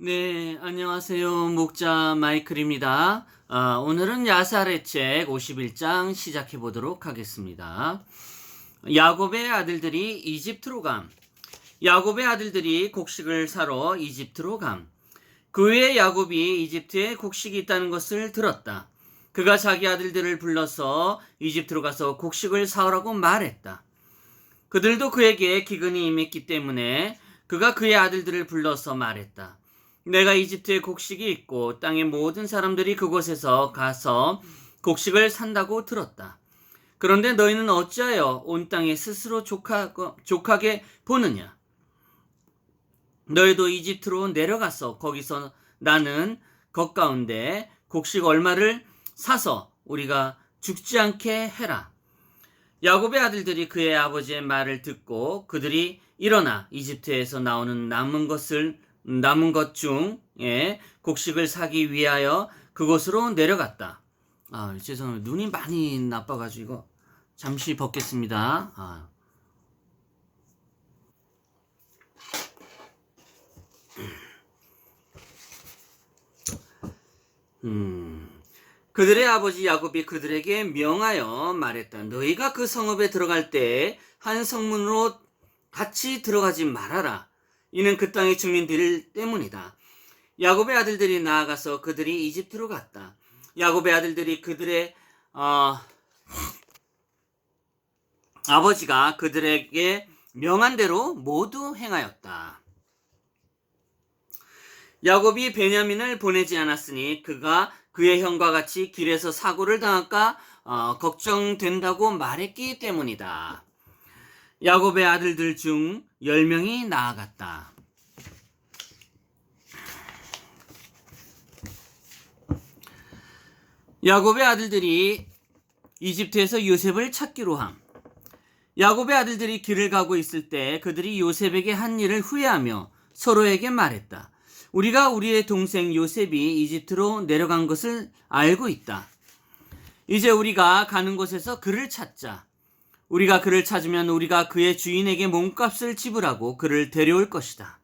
네, 안녕하세요. 목자 마이클입니다. 오늘은 야살의 책 51장 시작해 보도록 하겠습니다. 야곱의 아들들이 이집트로 감. 야곱의 아들들이 곡식을 사러 이집트로 감. 그 후에 야곱이 이집트에 곡식이 있다는 것을 들었다. 그가 자기 아들들을 불러서 이집트로 가서 곡식을 사오라고 말했다. 그들도 그에게 기근이 임했기 때문에 그가 그의 아들들을 불러서 말했다. 내가 이집트에 곡식이 있고 땅의 모든 사람들이 그곳에서 가서 곡식을 산다고 들었다. 그런데 너희는 어찌하여 온 땅에 스스로 족하게 보느냐? 너희도 이집트로 내려가서 거기서 나는 것 가운데 곡식 얼마를 사서 우리가 죽지 않게 해라. 야곱의 아들들이 그의 아버지의 말을 듣고 그들이 일어나 이집트에서 나오는 남은 것 중에 곡식을 사기 위하여 그곳으로 내려갔다. 죄송합니다. 눈이 많이 나빠가지고 이거 잠시 벗겠습니다. 그들의 아버지 야곱이 그들에게 명하여 말했다. 너희가 그 성읍에 들어갈 때 한 성문으로 같이 들어가지 말아라. 이는 그 땅의 주민들 때문이다. 야곱의 아들들이 나아가서 그들이 이집트로 갔다. 야곱의 아들들이 그들의 아버지가 그들에게 명한 대로 모두 행하였다. 야곱이 베냐민을 보내지 않았으니 그가 그의 형과 같이 길에서 사고를 당할까 걱정된다고 말했기 때문이다. 야곱의 아들들 중 10명이 나아갔다. 야곱의 아들들이 이집트에서 요셉을 찾기로 함. 야곱의 아들들이 길을 가고 있을 때 그들이 요셉에게 한 일을 후회하며 서로에게 말했다. 우리가 우리의 동생 요셉이 이집트로 내려간 것을 알고 있다. 이제 우리가 가는 곳에서 그를 찾자. 우리가 그를 찾으면 우리가 그의 주인에게 몸값을 지불하고 그를 데려올 것이다.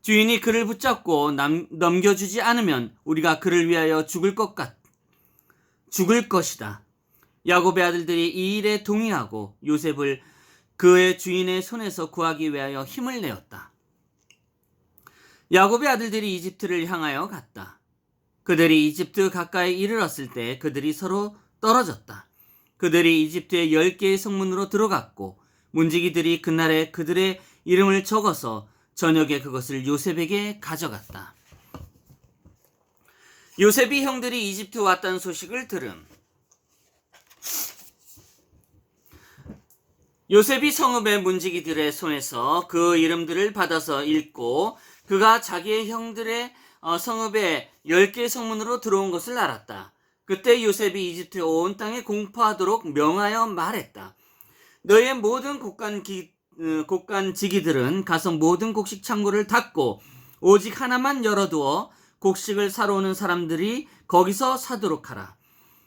주인이 그를 붙잡고 넘겨주지 않으면 우리가 그를 위하여 죽을 것이다. 야곱의 아들들이 이 일에 동의하고 요셉을 그의 주인의 손에서 구하기 위하여 힘을 내었다. 야곱의 아들들이 이집트를 향하여 갔다. 그들이 이집트 가까이 이르렀을 때 그들이 서로 떨어졌다. 그들이 이집트의 10개의 성문으로 들어갔고 문지기들이 그날에 그들의 이름을 적어서 저녁에 그것을 요셉에게 가져갔다. 요셉이 형들이 이집트 왔다는 소식을 들음. 요셉이 성읍의 문지기들의 손에서 그 이름들을 받아서 읽고 그가 자기의 형들의 성읍의 10개의 성문으로 들어온 것을 알았다. 그때 요셉이 이집트 온 땅에 공포하도록 명하여 말했다. 너의 모든 곡간지기들은 가서 모든 곡식 창고를 닫고 오직 하나만 열어두어 곡식을 사러 오는 사람들이 거기서 사도록 하라.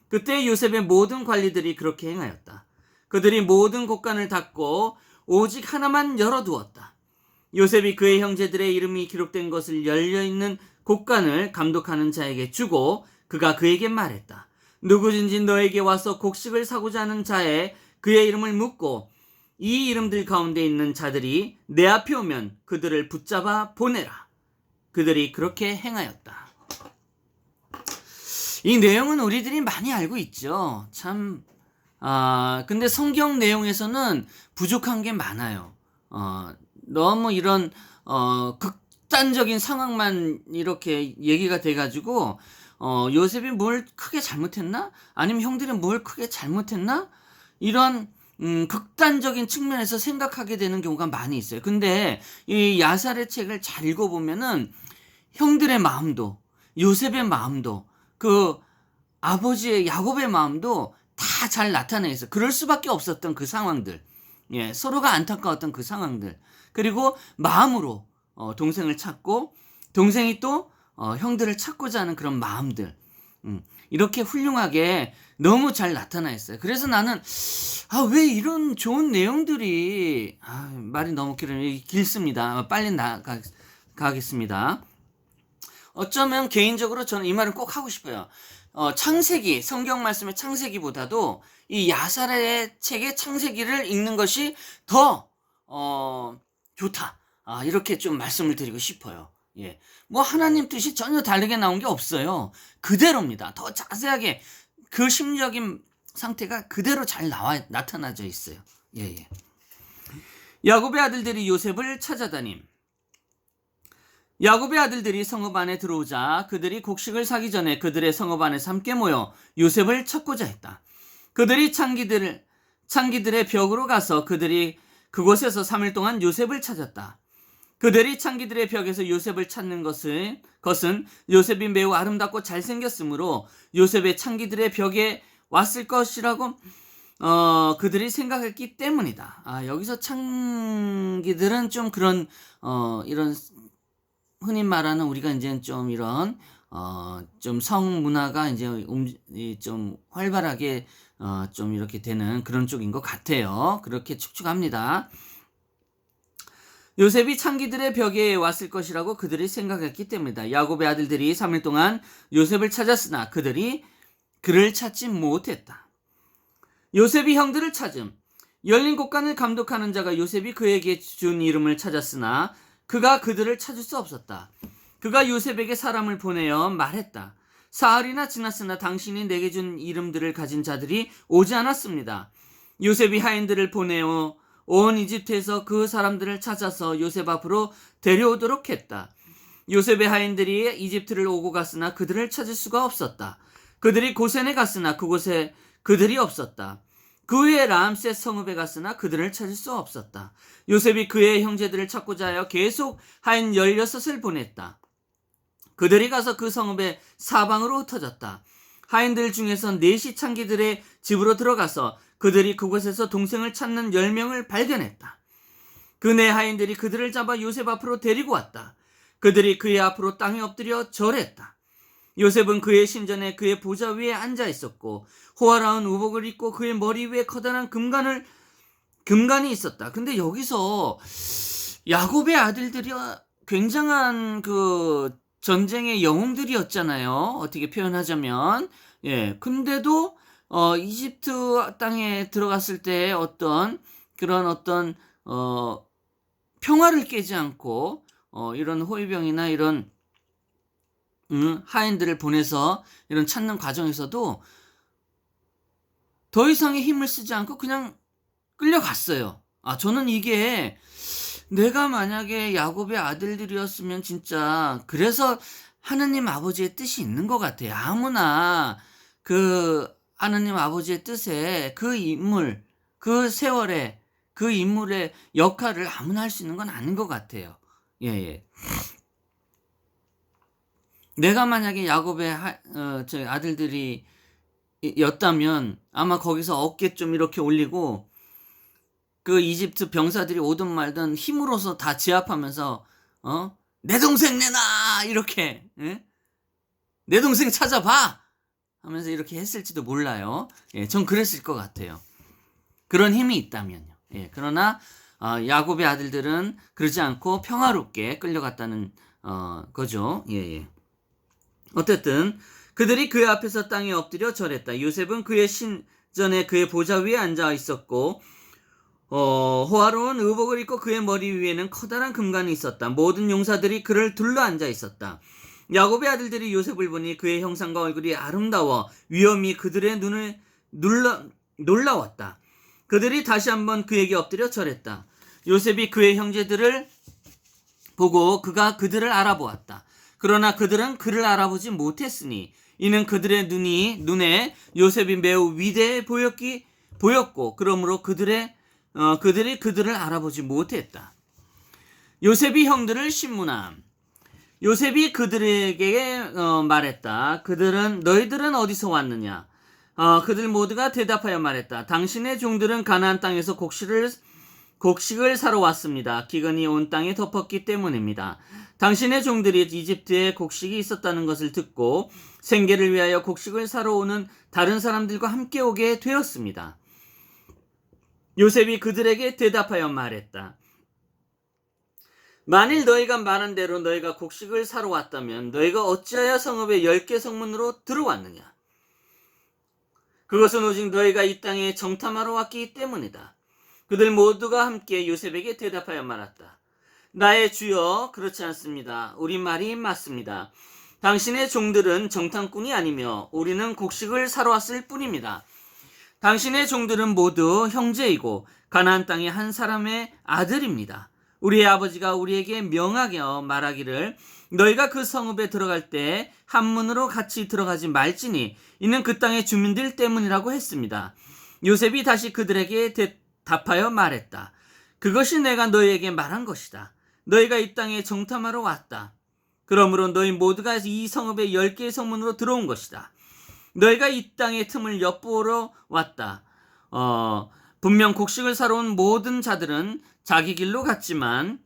그때 요셉의 모든 관리들이 그렇게 행하였다. 그들이 모든 곡간을 닫고 오직 하나만 열어두었다. 요셉이 그의 형제들의 이름이 기록된 것을 열려있는 곡간을 감독하는 자에게 주고 그가 그에게 말했다. 누구든지 너에게 와서 곡식을 사고자 하는 자의 그의 이름을 묻고 이 이름들 가운데 있는 자들이 내 앞에 오면 그들을 붙잡아 보내라. 그들이 그렇게 행하였다. 이 내용은 우리들이 많이 알고 있죠. 근데 성경 내용에서는 부족한 게 많아요. 너무 이런 극단적인 상황만 이렇게 얘기가 돼가지고 요셉이 뭘 크게 잘못했나? 아니면 형들이 뭘 크게 잘못했나? 이런 극단적인 측면에서 생각하게 되는 경우가 많이 있어요. 근데 이 야살의 책을 잘 읽어보면은 형들의 마음도 요셉의 마음도 그 아버지의 야곱의 마음도 다 잘 나타내 있어요. 그럴 수밖에 없었던 그 상황들, 서로가 안타까웠던 그 상황들, 그리고 마음으로 동생을 찾고 동생이 또 형들을 찾고자 하는 그런 마음들, 이렇게 훌륭하게 너무 잘 나타나 있어요. 그래서 나는 왜 이런 좋은 내용들이 말이 너무 길습니다. 빨리 가겠습니다. 어쩌면 개인적으로 저는 이 말은 꼭 하고 싶어요. 창세기, 성경 말씀의 창세기보다도 이 야사의 책의 창세기를 읽는 것이 더 좋다. 이렇게 좀 말씀을 드리고 싶어요. 예. 뭐 하나님 뜻이 전혀 다르게 나온 게 없어요. 그대로입니다. 더 자세하게 그 심적인 상태가 그대로 잘 나타나져 있어요. 예, 예. 야곱의 아들들이 요셉을 찾아다님. 야곱의 아들들이 성읍 안에 들어오자 그들이 곡식을 사기 전에 그들의 성읍 안에서 함께 모여 요셉을 찾고자 했다. 그들이 창기들의 벽으로 가서 그들이 그곳에서 3일 동안 요셉을 찾았다. 그들이 창기들의 벽에서 요셉을 찾는 것은 요셉이 매우 아름답고 잘생겼으므로 요셉의 창기들의 벽에 왔을 것이라고 그들이 생각했기 때문이다. 여기서 창기들은 좀 그런 이런 흔히 말하는 우리가 이제 좀 이런 좀 성문화가 이제 좀 활발하게 좀 이렇게 되는 그런 쪽인 것 같아요. 그렇게 추측합니다. 요셉이 창기들의 벽에 왔을 것이라고 그들이 생각했기 때문이다. 야곱의 아들들이 3일 동안 요셉을 찾았으나 그들이 그를 찾지 못했다. 요셉이 형들을 찾음. 열린 곳간을 감독하는 자가 요셉이 그에게 준 이름을 찾았으나 그가 그들을 찾을 수 없었다. 그가 요셉에게 사람을 보내어 말했다. 사흘이나 지났으나 당신이 내게 준 이름들을 가진 자들이 오지 않았습니다. 요셉이 하인들을 보내어 온 이집트에서 그 사람들을 찾아서 요셉 앞으로 데려오도록 했다. 요셉의 하인들이 이집트를 오고 갔으나 그들을 찾을 수가 없었다. 그들이 고센에 갔으나 그곳에 그들이 없었다. 그 후에 람셋 성읍에 갔으나 그들을 찾을 수 없었다. 요셉이 그의 형제들을 찾고자 하여 계속 하인 16을 보냈다. 그들이 가서 그 성읍의 사방으로 흩어졌다. 하인들 중에서 넷이 창기들의 집으로 들어가서 그들이 그곳에서 동생을 찾는 10명을 발견했다. 그 네 하인들이 그들을 잡아 요셉 앞으로 데리고 왔다. 그들이 그의 앞으로 땅에 엎드려 절했다. 요셉은 그의 신전에 그의 보좌 위에 앉아 있었고 호화로운 우복을 입고 그의 머리 위에 커다란 금관이 있었다. 근데 여기서 야곱의 아들들이 굉장한 그 전쟁의 영웅들이었잖아요. 어떻게 표현하자면. 예. 근데도 이집트 땅에 들어갔을 때 그런 평화를 깨지 않고 이런 호위병이나 이런 하인들을 보내서 이런 찾는 과정에서도 더 이상의 힘을 쓰지 않고 그냥 끌려갔어요. 저는 이게 내가 만약에 야곱의 아들들이었으면 진짜 그래서 하느님 아버지의 뜻이 있는 것 같아요. 아무나 그 하느님 아버지의 뜻에 그 인물, 그 세월에 그 인물의 역할을 아무나 할 수 있는 건 아닌 것 같아요. 예, 예. 내가 만약에 야곱의 아들들이 였다면 아마 거기서 어깨 좀 이렇게 올리고 그 이집트 병사들이 오든 말든 힘으로서 다 제압하면서 내 동생 내놔 이렇게 내 동생 찾아봐 하면서 이렇게 했을지도 몰라요. 예, 전 그랬을 것 같아요. 그런 힘이 있다면요. 예, 그러나 야곱의 아들들은 그러지 않고 평화롭게 끌려갔다는 거죠. 예, 예. 어쨌든 그들이 그의 앞에서 땅에 엎드려 절했다. 요셉은 그의 신전에 그의 보좌 위에 앉아 있었고 호화로운 의복을 입고 그의 머리 위에는 커다란 금관이 있었다. 모든 용사들이 그를 둘러 앉아 있었다. 야곱의 아들들이 요셉을 보니 그의 형상과 얼굴이 아름다워 위엄이 그들의 눈을 놀라웠다. 그들이 다시 한번 그에게 엎드려 절했다. 요셉이 그의 형제들을 보고 그가 그들을 알아보았다. 그러나 그들은 그를 알아보지 못했으니 이는 그들의 눈에 요셉이 매우 위대해 보였고 그러므로 그들이 그들을 알아보지 못했다. 요셉이 형들을 신문함. 요셉이 그들에게 말했다. 너희들은 어디서 왔느냐? 그들 모두가 대답하여 말했다. 당신의 종들은 가나안 땅에서 곡식을 사러 왔습니다. 기근이 온 땅에 덮었기 때문입니다. 당신의 종들이 이집트에 곡식이 있었다는 것을 듣고 생계를 위하여 곡식을 사러 오는 다른 사람들과 함께 오게 되었습니다. 요셉이 그들에게 대답하여 말했다. 만일 너희가 말한 대로 너희가 곡식을 사러 왔다면 너희가 어찌하여 성읍의 10개 성문으로 들어왔느냐? 그것은 오직 너희가 이 땅에 정탐하러 왔기 때문이다. 그들 모두가 함께 요셉에게 대답하여 말했다. 나의 주여, 그렇지 않습니다. 우리 말이 맞습니다. 당신의 종들은 정탐꾼이 아니며 우리는 곡식을 사러 왔을 뿐입니다. 당신의 종들은 모두 형제이고 가나안 땅의 한 사람의 아들입니다. 우리의 아버지가 우리에게 명하게 말하기를 너희가 그 성읍에 들어갈 때 한 문으로 같이 들어가지 말지니 이는 그 땅의 주민들 때문이라고 했습니다. 요셉이 다시 그들에게 대답하여 말했다. 그것이 내가 너희에게 말한 것이다. 너희가 이 땅에 정탐하러 왔다. 그러므로 너희 모두가 이 성읍의 10개의 성문으로 들어온 것이다. 너희가 이 땅의 틈을 엿보러 왔다. 분명 곡식을 사러 온 모든 자들은 자기 길로 갔지만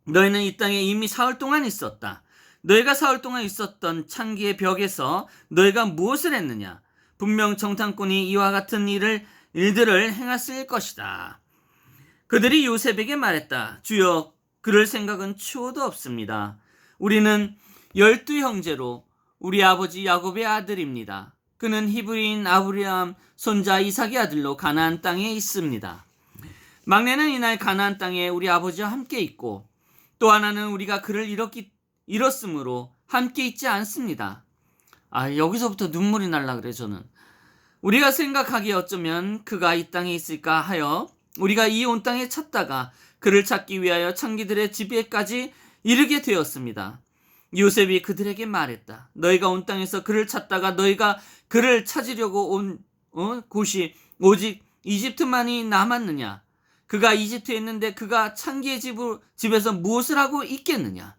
너희는 이 땅에 이미 사흘 동안 있었다. 너희가 사흘 동안 있었던 창기의 벽에서 너희가 무엇을 했느냐? 분명 정탐꾼이 이와 같은 일들을 행했을 것이다. 그들이 요셉에게 말했다. 주여, 그럴 생각은 추호도 없습니다. 우리는 12형제로 우리 아버지 야곱의 아들입니다. 그는 히브리인 아브라함 손자 이삭의 아들로 가나안 땅에 있습니다. 막내는 이날 가나안 땅에 우리 아버지와 함께 있고 또 하나는 우리가 그를 잃었으므로 함께 있지 않습니다. 여기서부터 눈물이 날라 그래. 저는 우리가 생각하기에 어쩌면 그가 이 땅에 있을까 하여 우리가 이 온 땅에 찾다가 그를 찾기 위하여 창기들의 집에까지 이르게 되었습니다. 요셉이 그들에게 말했다. 너희가 온 땅에서 그를 찾다가 너희가 그를 찾으려고 온 곳이 오직 이집트만이 남았느냐? 그가 이집트에 있는데 그가 창기의 집에서 무엇을 하고 있겠느냐?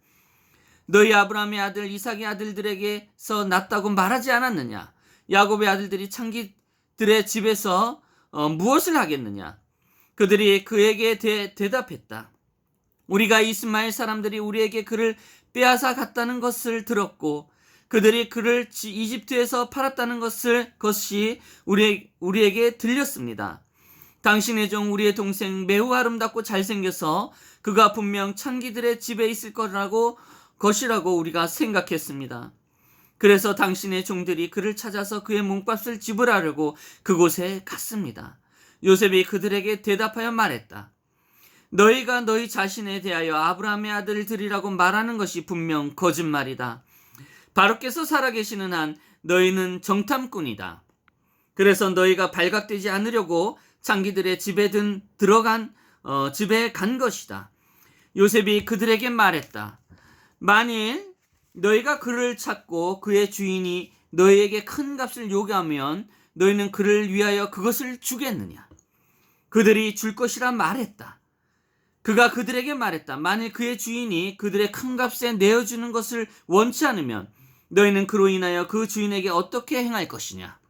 너희 아브라함의 아들 이삭의 아들들에게서 났다고 말하지 않았느냐? 야곱의 아들들이 창기들의 집에서 무엇을 하겠느냐? 그들이 그에게 대답했다. 우리가 이스마엘 사람들이 우리에게 그를 빼앗아 갔다는 것을 들었고 그들이 그를 이집트에서 팔았다는 것이 우리에게 들렸습니다. 당신의 종 우리의 동생 매우 아름답고 잘생겨서 그가 분명 창기들의 집에 있을 것이라고 우리가 생각했습니다. 그래서 당신의 종들이 그를 찾아서 그의 몸값을 지불하려고 그곳에 갔습니다. 요셉이 그들에게 대답하여 말했다. 너희가 너희 자신에 대하여 아브라함의 아들들이라고 말하는 것이 분명 거짓말이다. 바로께서 살아계시는 한 너희는 정탐꾼이다. 그래서 너희가 발각되지 않으려고 창기들의 집에 간 것이다. 요셉이 그들에게 말했다. 만일 너희가 그를 찾고 그의 주인이 너희에게 큰 값을 요구하면 너희는 그를 위하여 그것을 주겠느냐? 그들이 줄 것이라 말했다. 그가 그들에게 말했다. 만일 그의 주인이 그들의 큰 값에 내어주는 것을 원치 않으면 너희는 그로 인하여 그 주인에게 어떻게 행할 것이냐?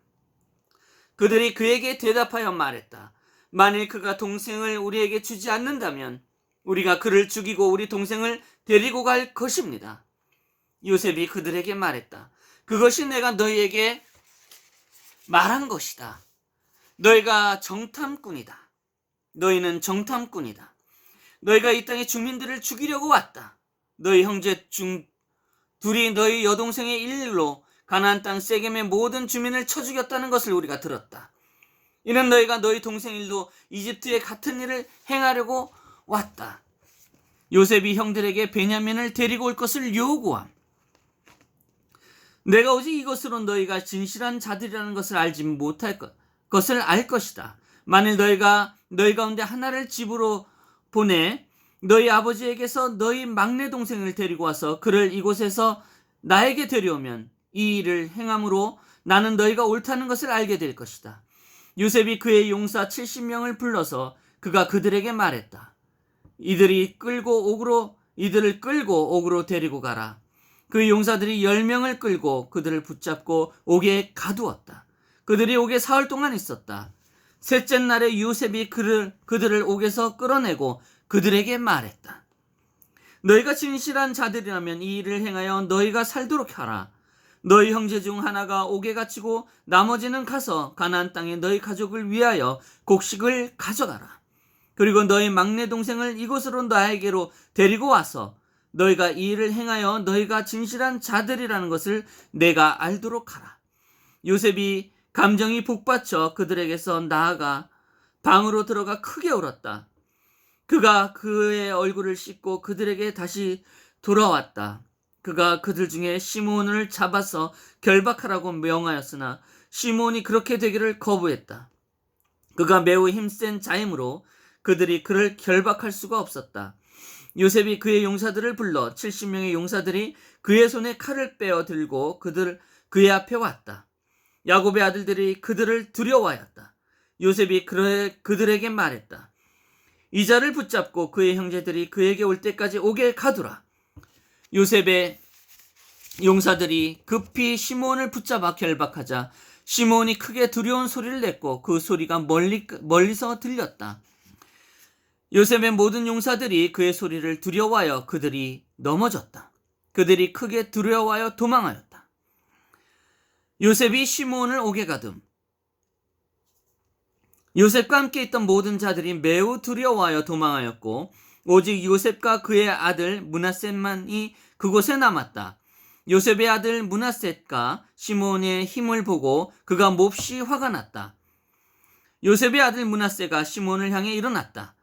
그들이 그에게 대답하여 말했다. 만일 그가 동생을 우리에게 주지 않는다면 우리가 그를 죽이고 우리 동생을 데리고 갈 것입니다. 요셉이 그들에게 말했다. 그것이 내가 너희에게 말한 것이다. 너희가 정탐꾼이다. 너희는 정탐꾼이다. 너희가 이 땅의 주민들을 죽이려고 왔다. 너희 형제 중 둘이 너희 여동생의 일로 가나안 땅 세겜의 모든 주민을 쳐 죽였다는 것을 우리가 들었다. 이는 너희가 너희 동생 일로 이집트에 같은 일을 행하려고 왔다. 요셉이 형들에게 베냐민을 데리고 올 것을 요구함. 내가 오직 이것으로 너희가 진실한 자들이라는 것을 알지 못할 것을 알 것이다. 만일 너희가 너희 가운데 하나를 집으로 보내 너희 아버지에게서 너희 막내 동생을 데리고 와서 그를 이곳에서 나에게 데려오면 이 일을 행함으로 나는 너희가 옳다는 것을 알게 될 것이다. 요셉이 그의 용사 70명을 불러서 그가 그들에게 말했다. 이들을 끌고 옥으로 데리고 가라. 그 용사들이 10명을 끌고 그들을 붙잡고 옥에 가두었다. 그들이 옥에 사흘 동안 있었다. 셋째 날에 요셉이 그들을 옥에서 끌어내고 그들에게 말했다. 너희가 진실한 자들이라면 이 일을 행하여 너희가 살도록 하라. 너희 형제 중 하나가 옥에 갇히고 나머지는 가서 가나안 땅에 너희 가족을 위하여 곡식을 가져가라. 그리고 너희 막내 동생을 이곳으로 나에게로 데리고 와서 너희가 이 일을 행하여 너희가 진실한 자들이라는 것을 내가 알도록 하라. 요셉이 감정이 복받쳐 그들에게서 나아가 방으로 들어가 크게 울었다. 그가 그의 얼굴을 씻고 그들에게 다시 돌아왔다. 그가 그들 중에 시몬을 잡아서 결박하라고 명하였으나 시몬이 그렇게 되기를 거부했다. 그가 매우 힘센 자이므로 그들이 그를 결박할 수가 없었다. 요셉이 그의 용사들을 불러 70명의 용사들이 그의 손에 칼을 빼어 들고 그의 앞에 왔다. 야곱의 아들들이 그들을 두려워하였다. 요셉이 그들에게 말했다. 이 자를 붙잡고 그의 형제들이 그에게 올 때까지 오게 가두라. 요셉의 용사들이 급히 시몬을 붙잡아 결박하자 시몬이 크게 두려운 소리를 냈고 그 소리가 멀리서 들렸다. 요셉의 모든 용사들이 그의 소리를 두려워하여 그들이 넘어졌다. 그들이 크게 두려워하여 도망하였다. 요셉이 시몬을 오게 가둠. 요셉과 함께 있던 모든 자들이 매우 두려워하여 도망하였고 오직 요셉과 그의 아들 므낫셋만이 그곳에 남았다. 요셉의 아들 므낫셋과 시몬의 힘을 보고 그가 몹시 화가 났다. 요셉의 아들 므낫셋가 시몬을 향해 일어났다.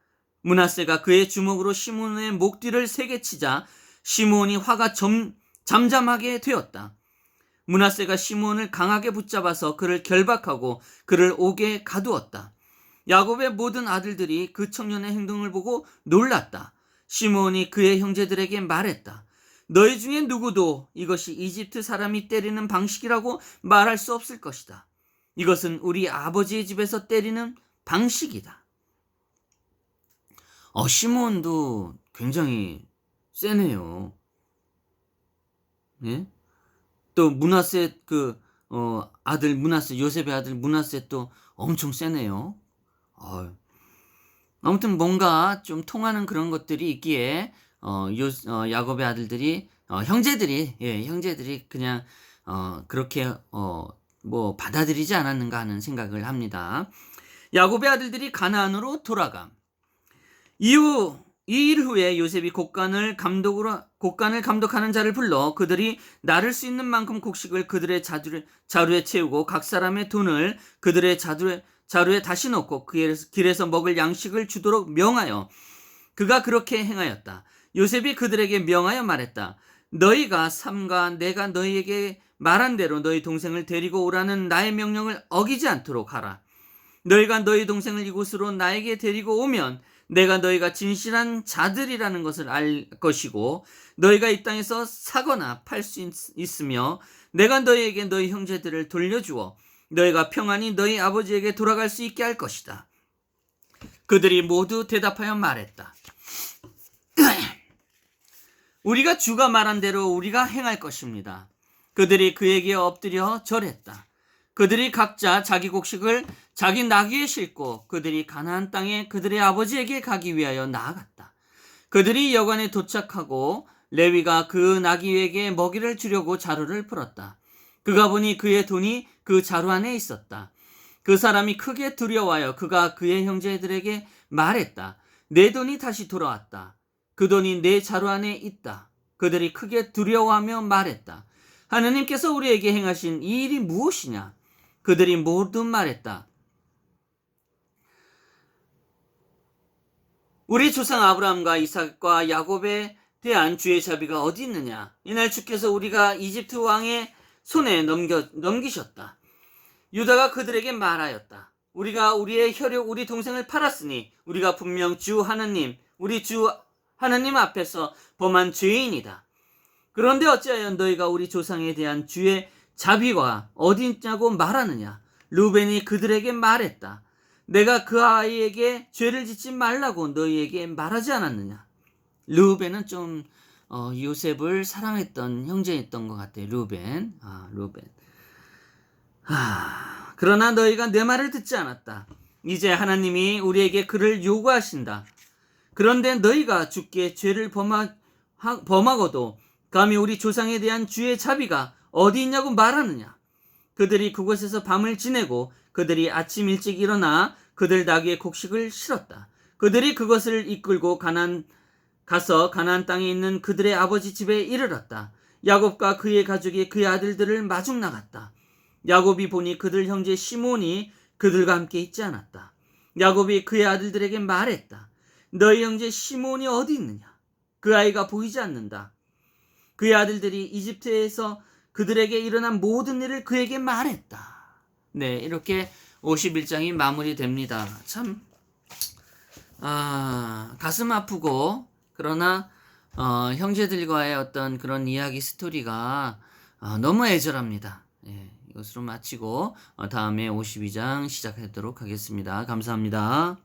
므낫셋가 그의 주먹으로 시몬의 목 뒤를 세게 치자 시몬이 화가 잠잠하게 되었다. 므낫셋가 시몬을 강하게 붙잡아서 그를 결박하고 그를 옥에 가두었다. 야곱의 모든 아들들이 그 청년의 행동을 보고 놀랐다. 시몬이 그의 형제들에게 말했다. 너희 중에 누구도 이것이 이집트 사람이 때리는 방식이라고 말할 수 없을 것이다. 이것은 우리 아버지의 집에서 때리는 방식이다. 시몬도 굉장히 세네요. 예? 또 므낫셋 아들 므낫셋, 요셉의 아들 므낫셋도 엄청 세네요. 아무튼 뭔가 좀 통하는 그런 것들이 있기에 야곱의 아들들이 형제들이 그냥 그렇게 받아들이지 않았는가 하는 생각을 합니다. 야곱의 아들들이 가나안으로 돌아감. 이 일 후에 요셉이 곡간을 감독하는 자를 불러 그들이 나를 수 있는 만큼 곡식을 그들의 자루에 채우고 각 사람의 돈을 그들의 자루에 다시 넣고 길에서 먹을 양식을 주도록 명하여 그가 그렇게 행하였다. 요셉이 그들에게 명하여 말했다. 너희가 삼가 내가 너희에게 말한 대로 너희 동생을 데리고 오라는 나의 명령을 어기지 않도록 하라. 너희가 너희 동생을 이곳으로 나에게 데리고 오면 내가 너희가 진실한 자들이라는 것을 알 것이고 너희가 이 땅에서 사거나 팔 수 있으며 내가 너희에게 너희 형제들을 돌려주어 너희가 평안히 너희 아버지에게 돌아갈 수 있게 할 것이다. 그들이 모두 대답하여 말했다. 우리가 주가 말한 대로 우리가 행할 것입니다. 그들이 그에게 엎드려 절했다. 그들이 각자 자기 곡식을 자기 나귀에 싣고 그들이 가나안 땅에 그들의 아버지에게 가기 위하여 나아갔다. 그들이 여관에 도착하고 레위가 그 나귀에게 먹이를 주려고 자루를 풀었다. 그가 보니 그의 돈이 그 자루 안에 있었다. 그 사람이 크게 두려워하여 그가 그의 형제들에게 말했다. 내 돈이 다시 돌아왔다. 그 돈이 내 자루 안에 있다. 그들이 크게 두려워하며 말했다. 하느님께서 우리에게 행하신 이 일이 무엇이냐? 그들이 모두 말했다. 우리 조상 아브라함과 이삭과 야곱에 대한 주의 자비가 어디 있느냐? 이날 주께서 우리가 이집트 왕의 손에 넘기셨다. 유다가 그들에게 말하였다. 우리가 우리의 혈육 우리 동생을 팔았으니 우리가 분명 주 하느님 우리 주 하느님 앞에서 범한 죄인이다. 그런데 어찌하여 너희가 우리 조상에 대한 주의 자비가 어디 있냐고 말하느냐? 루벤이 그들에게 말했다. 내가 그 아이에게 죄를 짓지 말라고 너희에게 말하지 않았느냐? 루벤은 좀 요셉을 사랑했던 형제였던 것 같아요. 루벤. 그러나 너희가 내 말을 듣지 않았다. 이제 하나님이 우리에게 그를 요구하신다. 그런데 너희가 주께 죄를 범하고도 감히 우리 조상에 대한 주의 자비가 어디 있냐고 말하느냐? 그들이 그곳에서 밤을 지내고 그들이 아침 일찍 일어나 그들 나귀의 곡식을 실었다. 그들이 그것을 이끌고 가서 가나안 땅에 있는 그들의 아버지 집에 이르렀다. 야곱과 그의 가족이 그의 아들들을 마중 나갔다. 야곱이 보니 그들 형제 시몬이 그들과 함께 있지 않았다. 야곱이 그의 아들들에게 말했다. 너희 형제 시몬이 어디 있느냐? 그 아이가 보이지 않는다. 그의 아들들이 이집트에서 그들에게 일어난 모든 일을 그에게 말했다. 네, 이렇게 51장이 마무리됩니다. 참 가슴 아프고 그러나 형제들과의 어떤 그런 이야기 스토리가 너무 애절합니다. 예, 이것으로 마치고 다음에 52장 시작하도록 하겠습니다. 감사합니다.